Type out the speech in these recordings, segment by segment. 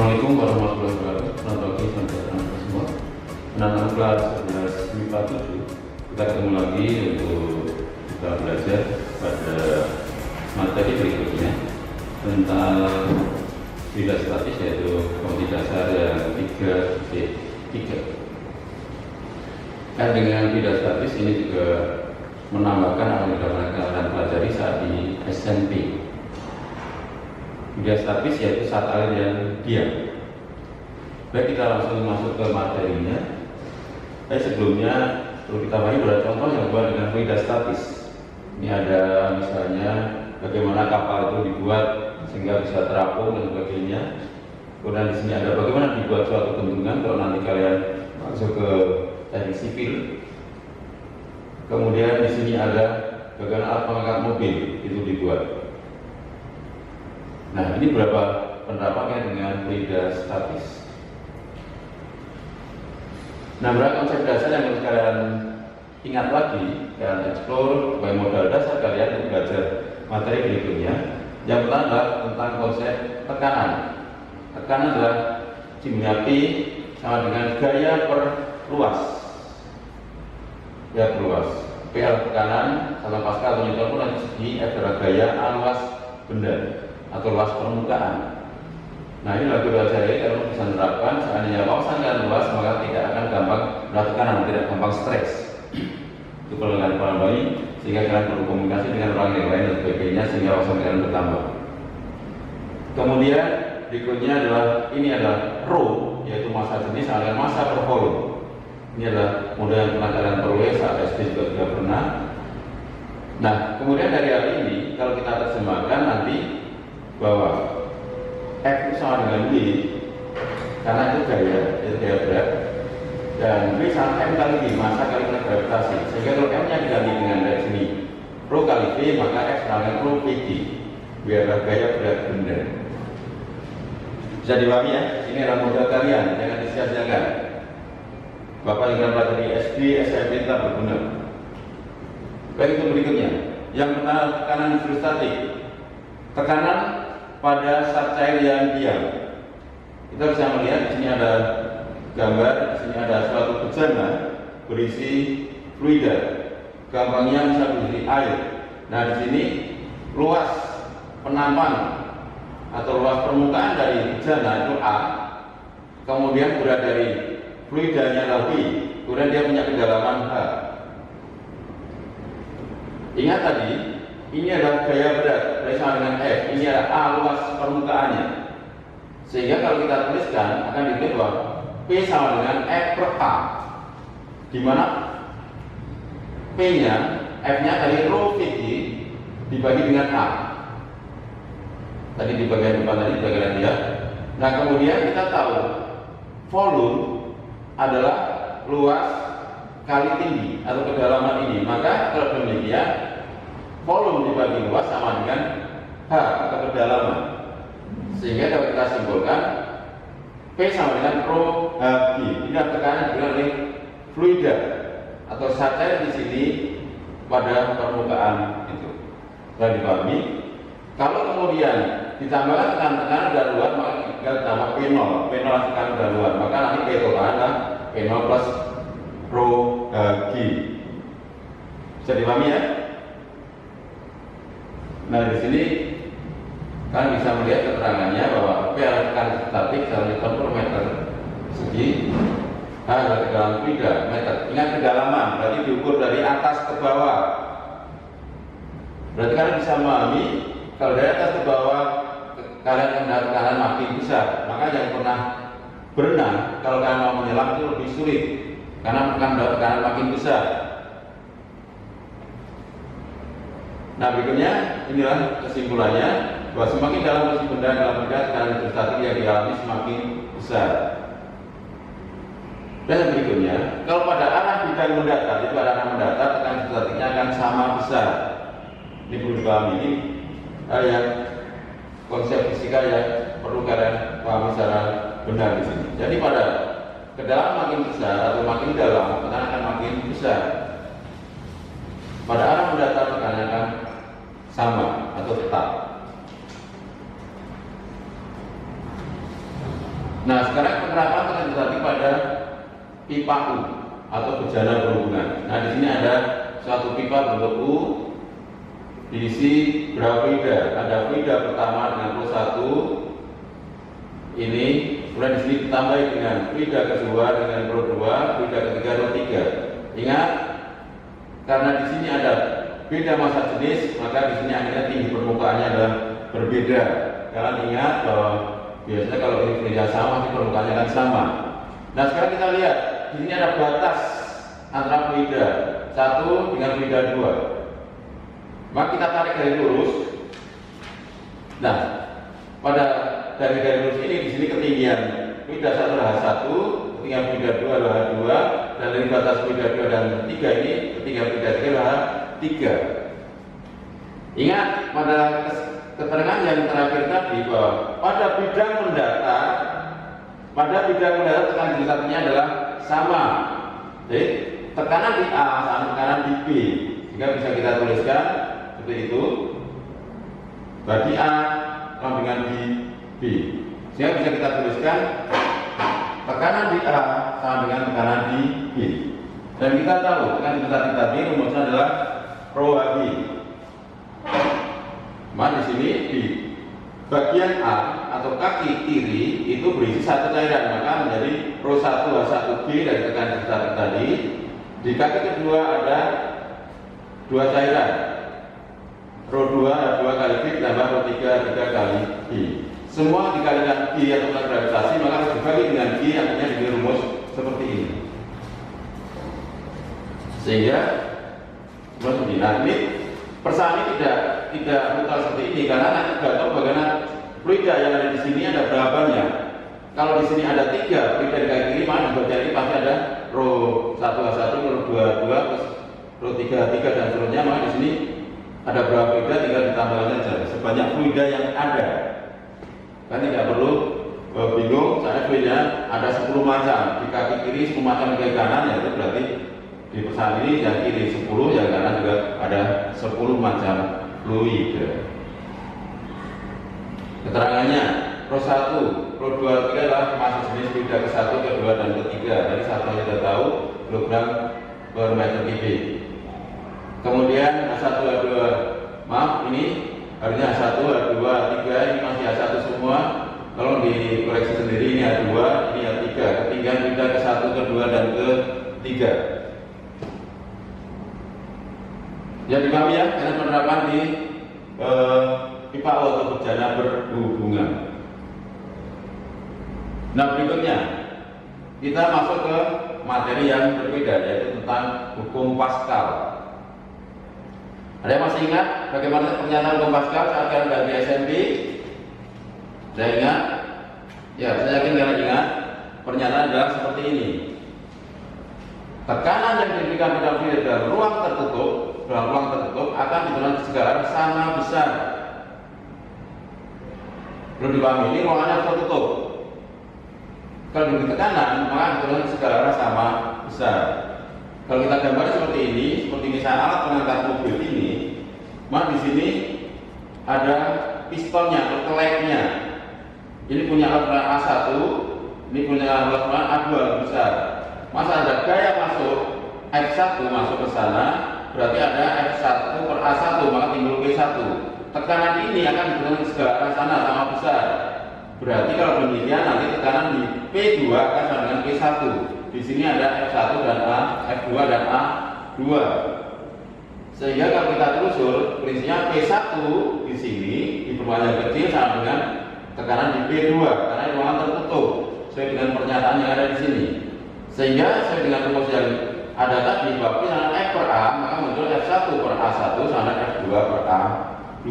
Assalamualaikum warahmatullahi wabarakatuh. Selamat pagi, selamat datang semua. Anak-anak kelas 11 MIPA 7, kita ketemu lagi untuk kita belajar pada materi berikutnya tentang bidang statis, yaitu kompetensi dasar yang 3C3. Dengan bidang statis ini juga menambahkan apa yang kita akan pelajari saat di SMP. Bidang statis yaitu saat alir yang diam. Baik, kita langsung masuk ke materinya. Sebelumnya perlu kita pahami beberapa contoh yang dibuat dengan bidang statis. Ini ada misalnya bagaimana kapal itu dibuat sehingga bisa terapung dan sebagainya. Kemudian di sini ada bagaimana dibuat suatu bendungan kalau nanti kalian masuk ke teknik sipil. Kemudian di sini ada bagaimana alat pengangkat mobil itu dibuat. Nah, ini beberapa pendapatnya dengan bidang statis. Nah, beberapa konsep dasar yang harus kalian ingat lagi, kalian explore sebagai modal dasar kalian untuk belajar materi berikutnya. Yang pertama adalah tentang konsep tekanan. Tekanan adalah jumlah P sama dengan gaya per luas. Gaya per luas. P adalah tekanan, dalam Pascal atau Newton pun nanti segi F adalah gaya A luas benda atau luas permukaan. Nah, ini lagu belajar ini kalau bisa menerapkan, seandainya kawasan kalian luas maka tidak akan gampang melakukan, tidak gampang stres. Itu perlu kalian pahami, sehingga kalian perlu komunikasi dengan orang yang lain dan sebagainya sehingga kawasan kalian bertambah. Kemudian berikutnya adalah ini adalah rho, yaitu massa jenis sama dengan massa per volume. Ini adalah model yang pernah kalian peroleh saat SD juga tidak pernah. Nah, kemudian dari hal ini kalau kita terjemahkan nanti bahwa F sama dengan V karena itu gaya berat, dan V sama M kali V, massa kali gravitasi, sehingga kalau M nya diganti dengan dari sini rho kali V, maka F sama dengan rho VG, biarlah gaya berat benda. Bisa dipahami ya? Ini adalah modal kalian, jangan disia-siakan. Bapak yang pelajari SD, SMP tetap berguna. Baik, itu berikutnya. Yang pertama, tekanan hidrostatik. Tekanan pada saat cair yang diam. Kita bisa melihat di sini ada gambar, di sini ada suatu bejana berisi fluida. Gampangnya bisa berisi air. Nah, di sini luas penampang atau luas permukaan dari bejana itu A. Kemudian berat dari fluidanya adalah V. Kemudian dia punya kedalaman H. Ingat tadi, ini adalah gaya berat, sama dengan F. Ini adalah A luas permukaannya. Sehingga kalau kita tuliskan akan ditulis bahwa P sama dengan F per A, di mana P-nya, F-nya dari rho VG dibagi dengan A. Tadi di bagian depan tadi bagian dia. Nah, kemudian kita tahu volume adalah luas kali tinggi atau kedalaman ini. Maka kalau demikian, volume dibagi luas sama dengan H atau kedalaman. Sehingga kalau kita simpulkan P sama dengan rho Hg. Ini tekanan dengan oleh fluida atau cair di sini pada permukaan itu. Sudah dipahami? Kalau kemudian ditambahkan tekanan dari luar, maka tinggal ditambah P0. P0 tekanan dari luar, maka nanti P total adalah P0 plus rho Hg. Bisa dipahami ya? Nah, di sini kalian bisa melihat keterangannya bahwa P adalah tekanan statik dalam Newton per meter segi, H adalah kedalaman fluida meter. Ingat kedalaman, berarti diukur dari atas ke bawah. Berarti kalian bisa memahami kalau dari atas ke bawah kalian mendapat tekanan makin besar. Maka yang pernah berenang, kalau kalian mau menyelam itu lebih sulit karena akan mendapat tekanan makin besar. Nah, berikutnya inilah kesimpulannya bahwa semakin dalam posisi benda dalam benda, tekanan hidrostatik yang dialami semakin besar. Dan yang berikutnya, kalau pada arah bidang mendatar, itu pada arah mendatar, tekanan hidrostatiknya akan sama besar. Ini perlu dipahami, ini yang konsep fisika yang perlu kalian pahami secara benar di sini. Jadi pada kedalaman makin besar atau makin dalam, tekanan akan makin besar. Pada arah mendatar tekanan akan sama atau tetap. pipa U atau bejana berhubungan. Nah, di sini ada suatu pipa bentuk U diisi berapa fluida? Ada fluida pertama dengan flow 1 ini, kemudian di sini ditambah dengan fluida kedua dengan flow 2, fluida ketiga flow 3. Ingat, karena di sini ada beda massa jenis, maka di sini akhirnya tinggi permukaannya adalah berbeda. Kalian ingat bahwa biasanya kalau ini fluida sama, di permukaannya akan sama. Nah, sekarang kita lihat di sini ada batas antara fluida 1 dengan fluida 2. Maka kita tarik garis lurus. Nah, pada garis lurus ini di sini ketinggian fluida 1 adalah 1, ketinggian fluida 2 adalah 2, dan dari batas fluida 2 dan 3 ini ketinggian fluida 3 adalah 3. Ingat pada keterangan yang terakhir tadi bahwa pada bidang mendatar tekanan jenis satunya adalah sama. Jadi tekanan di A sama tekanan di B, sehingga bisa kita tuliskan seperti itu. Bagi A sama dengan di B, sehingga bisa kita tuliskan tekanan di A sama dengan tekanan di B. Dan kita tahu tekanan jenis satu tadi rumusnya adalah rho HB. Maka di sini di bagian A atau kaki kiri itu berisi satu cairan, maka menjadi rho 1 H1B dari tekanan jenis satu tadi. Di kaki kedua ada dua cairan, rho 2 H2 kali B tambah rho 3 kali B. Semua dikalikan G atau gravitasi, maka harus dibagi dengan G, artinya di rumus seperti ini. Sehingga ini persamaan tidak mutlak seperti ini, karena nanti tidak tahu bagaimana fluida yang ada di sini ada berapanya. Kalau di sini ada 3 fluida di kaki kiri, maka di bagian ini pasti ada rho 1 H1, rho 2 terus rho 3 dan seterusnya. Maka di sini ada berapa fluida tinggal ditambahkan saja sebanyak fluida yang ada. Kan tidak perlu bingung, saya fluida ada 10 macam di kaki kiri, 10 macam di kaki kanan, ya itu berarti di persamaan ini yang kiri 10, yang kanan juga ada 10 macam fluida. Keterangannya, rho 1, rho 2, 3 adalah massa jenis fluida ke-1, ke-2, dan ke-3. Jadi satu yang kita tahu kilogram per meter kubik. Kemudian H1, H2, maaf ini harusnya H1, H2, H3, ini masih H1 semua. Kalau dikoreksi sendiri ini H2, ini H3. Ketinggian fluida ke-1, ke-2, dan ke-3. Ya dipahami ya, karena penerapan di pipa atau bejana berhubungan. Nah, berikutnya kita masuk ke materi yang berbeda, yaitu tentang hukum Pascal. Ada yang masih ingat bagaimana pernyataan hukum Pascal saat kalian ganti SMP? Saya ingat? Ya, saya yakin kalian ingat. Pernyataan adalah seperti ini. Tekanan yang diberikan pada fluid dalam ruang tertutup akan diberikan segala sama besar. Perlu dipahami, ini ruangannya tertutup. Kalau diberi tekanan, maka diberikan segala sama besar. Kalau kita gambar seperti ini, seperti misalnya alat pengangkat mobil ini, maka di sini ada pistonnya atau keleknya. Ini punya alat berat A1, ini punya alat berat A2 lebih besar. Masa ada gaya masuk F1 masuk ke sana, berarti ada F1 per A1, maka timbul P1. Tekanan ini akan diberikan segala sana sama besar. Berarti kalau demikian nanti tekanan di P2 akan sama dengan P1. Di sini ada F1 dan A, F2 dan A2. Sehingga kalau kita telusur, prinsipnya P1 di sini di perumahan yang kecil sama dengan tekanan di P2 karena ruangan tertutup sesuai dengan pernyataan yang ada di sini. Sehingga sesuai dengan rumus yang ada tadi bahwa misalnya F per A, maka muncul F1 per A1 sama dengan F2 per A2.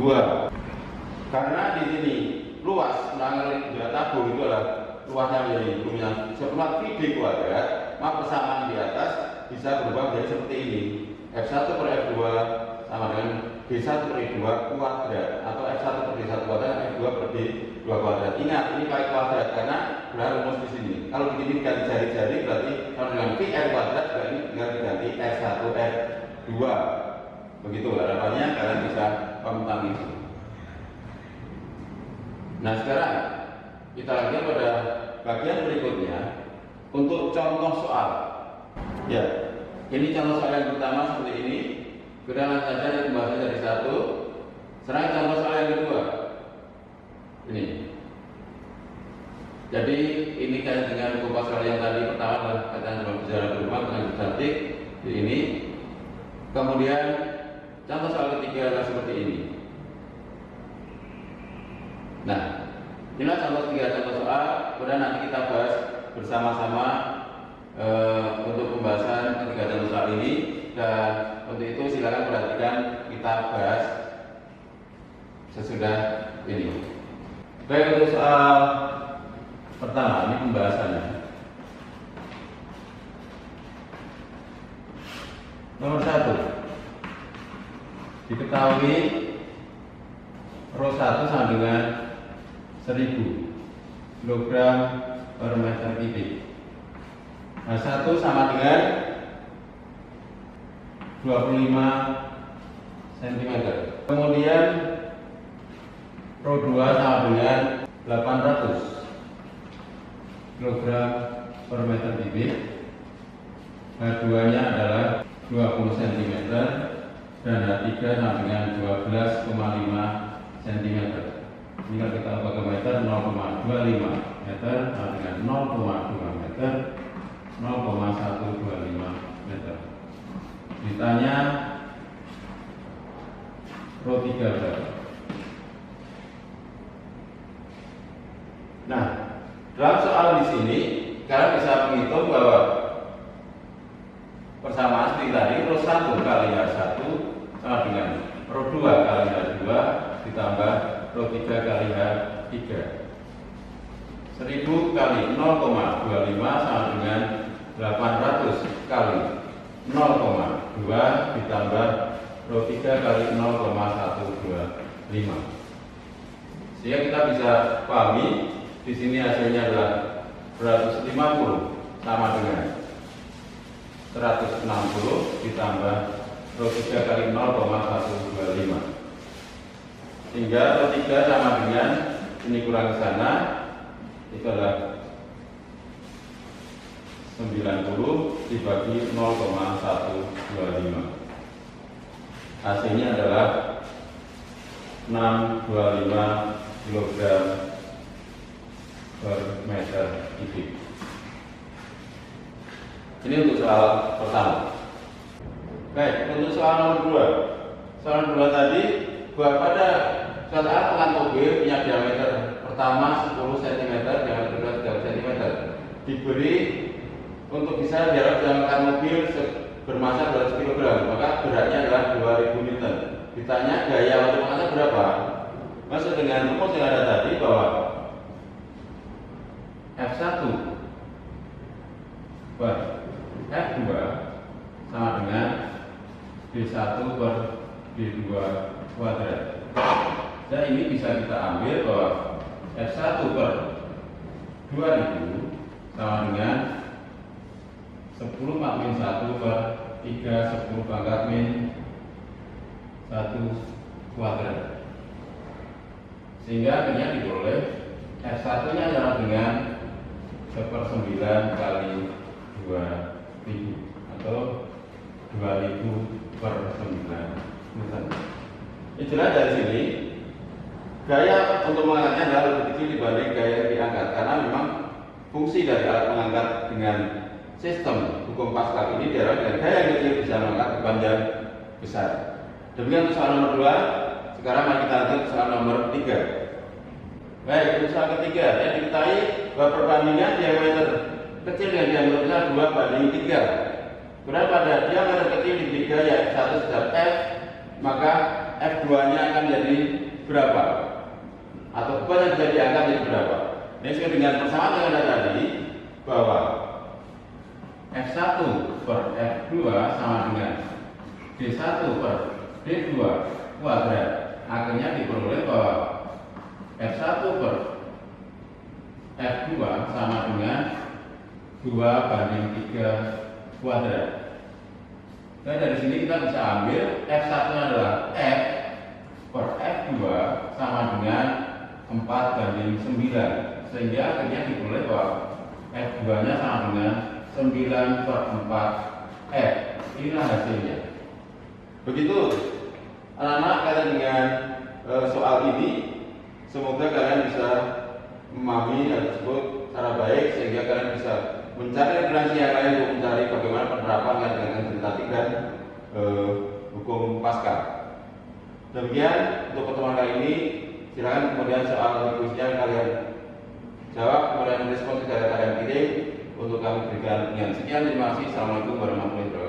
Karena di sini luas ulangan tabung itu adalah luasnya menjadi rumahnya seperempat V D kuadrat, maka persamaan di atas bisa berubah menjadi seperti ini. F1 per F2 sama dengan B1 per E2 kuadrat, atau F1 per D1 kuadrat, F2 per D2 kuadrat. Ingat, ini pakai kuadrat karena berarti rumus di sini. Kalau begini diganti jari-jari, berarti kalau dengan VR kuadrat juga ini tinggal diganti F1 F2. Begitu harapannya kalian bisa paham tentang itu. Nah, sekarang kita lanjut pada bagian berikutnya untuk contoh soal. Ya, ini contoh soal yang pertama seperti ini. Kita langsung saja pembahasan dari satu. Sekarang contoh soal yang kedua. Ini. Jadi ini kaitan dengan kupas soal yang tadi pertama adalah kaitan dengan bicara berumah dengan statik di ini. Kemudian contoh soal ketiga adalah seperti ini. Nah, inilah contoh tiga contoh soal. Kemudian nanti kita bahas bersama-sama untuk pembahasan ketiga contoh soal ini. Dan untuk itu silakan perhatikan kita bahas sesudah ini. Baik, untuk soal pertama ini pembahasannya. Nomor 1, diketahui rho 1 sama dengan 1000 kg per meter kubik. Nah, 1 sama dengan 25 cm. Kemudian rho 2 sama dengan 800 kg per meter kubik. H2 nya adalah 20 cm dan H3 sama dengan 12,5 cm. Ini kalau kita ubah ke meter 0,25 meter sama dengan 0,2 meter, 0,125 meter. Ditanya rho 3 berapa? Nah, dalam soal di sini kalian bisa menghitung bahwa persamaan seperti tadi, rho 1 kali H1 sama dengan rho 2 kali H2 ditambah rho 3 kali H3. 1000 kali 0,25 sama dengan 800 kali 0,2 ditambah rho 3 kali 0,125. Sehingga kita bisa pahami di sini hasilnya adalah 150 sama dengan 160 ditambah rho 3 kali 0,125. Sehingga rho 3 sama dengan ini kurang ke sana itu adalah 90 dibagi 0,125. Hasilnya adalah 625 kg per meter kubik. Ini untuk soal pertama. Baik, untuk soal nomor 2. Soal nomor 2 tadi bahwa pada saat tangan mobil punya diameter pertama 10 cm, diameter kedua 3 cm, diberi untuk bisa jarak jangkauan mobil bermassa 200 kg, maka beratnya adalah 2000 Newton. Ditanya gaya untuk mengangkat berapa? Maksud dengan rumus yang ada tadi bahwa F1 per F2 sama dengan D1 per D2 kuadrat. Dan ini bisa kita ambil bahwa F1 per 2000 sama dengan 10 min 1 per 3 10 pangkat min 1 kuadrat. Sehingga akhirnya diperoleh F1 nya adalah dengan 1/9 kali 2000 atau 2000 per 9. Jelas dari sini gaya untuk mengangkatnya adalah lebih kecil dibanding gaya yang diangkat, karena memang fungsi dari alat pengangkat dengan sistem hukum Pascal ini diarahkan dengan gaya yang kecil bisa mengangkat beban yang besar. Demikian untuk soal nomor 2. Sekarang mari kita lanjut soal nomor 3. Baik, untuk soal ketiga, yang diketahui bahwa perbandingan diameter kecil dengan diameter besar 2/3. Kemudian pada diameter kecil diberi gaya F1 sebesar F, maka F2 nya akan jadi berapa? Atau beban yang bisa diangkat jadi berapa? Ini sesuai dengan persamaan yang ada tadi bahwa F1 per F2 sama dengan D1 per D2 kuadrat. Akhirnya diperoleh bahwa F1 per F2 sama dengan 2/3 kuadrat. Dan dari sini kita bisa ambil F1 adalah F per F2 sama dengan 4/9, sehingga akhirnya diperoleh bahwa F2 nya sama dengan 9/4F. Inilah hasilnya. Begitu anak-anak, kalian dengan soal ini, semoga kalian bisa memahami hal tersebut secara baik sehingga kalian bisa mencari referensi yang lain untuk mencari bagaimana penerapan dengan kuantitatif dan hukum Pascal. Demikian untuk pertemuan kali ini. Silakan kemudian soal kuisnya kalian jawab, kemudian respons dari kalian kirim untuk kami berikan. Sekian, terima kasih. Assalamualaikum warahmatullahi wabarakatuh.